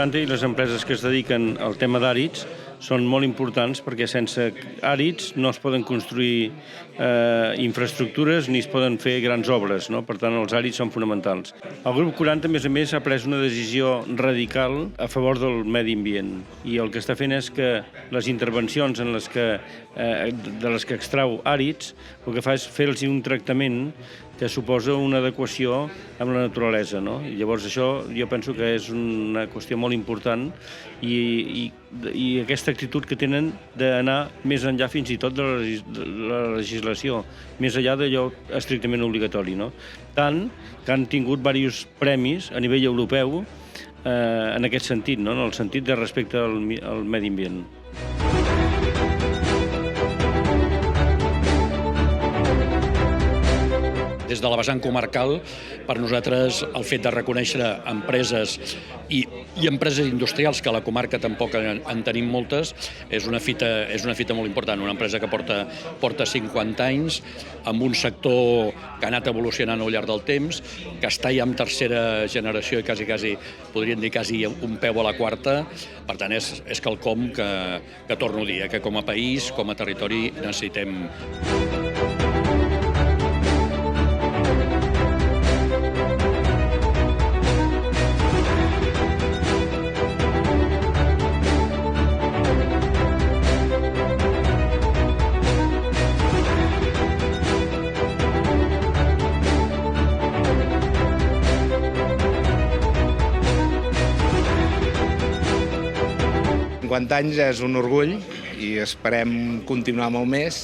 40 i les empreses que es dediquen al tema d'àrids són molt importants perquè sense àrids no es poden construir infraestructures ni es poden fer grans obres, no? Per tant, els àrids són fonamentals. El grup 40, a més, ha pres una decisió radical a favor del medi ambient i el que està fent és que les intervencions de les que extrau àrids el que fa és fer-los un tractament que suposa una adequació amb la naturalesa, no? I llavors això jo penso que és una qüestió molt important i aquesta actitud que tenen d'anar més enllà fins i tot de la legislació, més enllà d'allò estrictament obligatori, no? Tant que han tingut diversos premis a nivell europeu en aquest sentit, no? En el sentit de respecte al medi ambient. Des de la vessant comarcal, per nosaltres el fet de reconèixer empreses i empreses industrials, que a la comarca tampoc en tenim moltes, és una fita molt important. Una empresa que porta 50 anys, amb un sector que ha anat evolucionant al llarg del temps, que està ja en tercera generació i quasi, podríem dir quasi un peu a la quarta. Per tant, és quelcom que torno a dir, que com a país, com a territori, necessitem. Anys és un orgull i esperem continuar molt més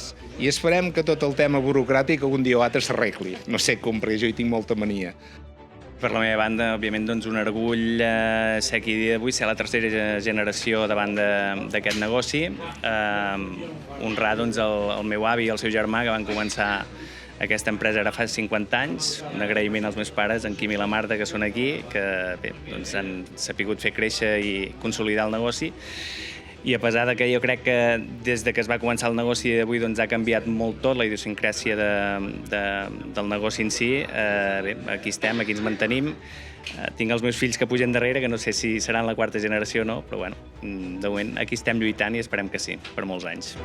i esperem que tot el tema burocràtic algun dia o altre s'arregli. No sé com, perquè jo hi tinc molta mania. Per la meva banda, òbviament, un orgull ser aquí d'avui, ser la tercera generació davant d'aquest negoci. Honrar el meu avi i el seu germà, que van començar aquesta empresa ara fa 50 anys. Un agraïment als meus pares, en Quim i la Marta, que són aquí, que han sabut fer créixer i consolidar el negoci. I a pesar que jo crec que des que es va començar el negoci d'avui ha canviat molt tot, la idiosincràsia del negoci en si, aquí estem, aquí ens mantenim. Tinc els meus fills que pugen darrere, que no sé si seran la quarta generació o no, però bueno, de moment aquí estem lluitant i esperem que sí, per molts anys.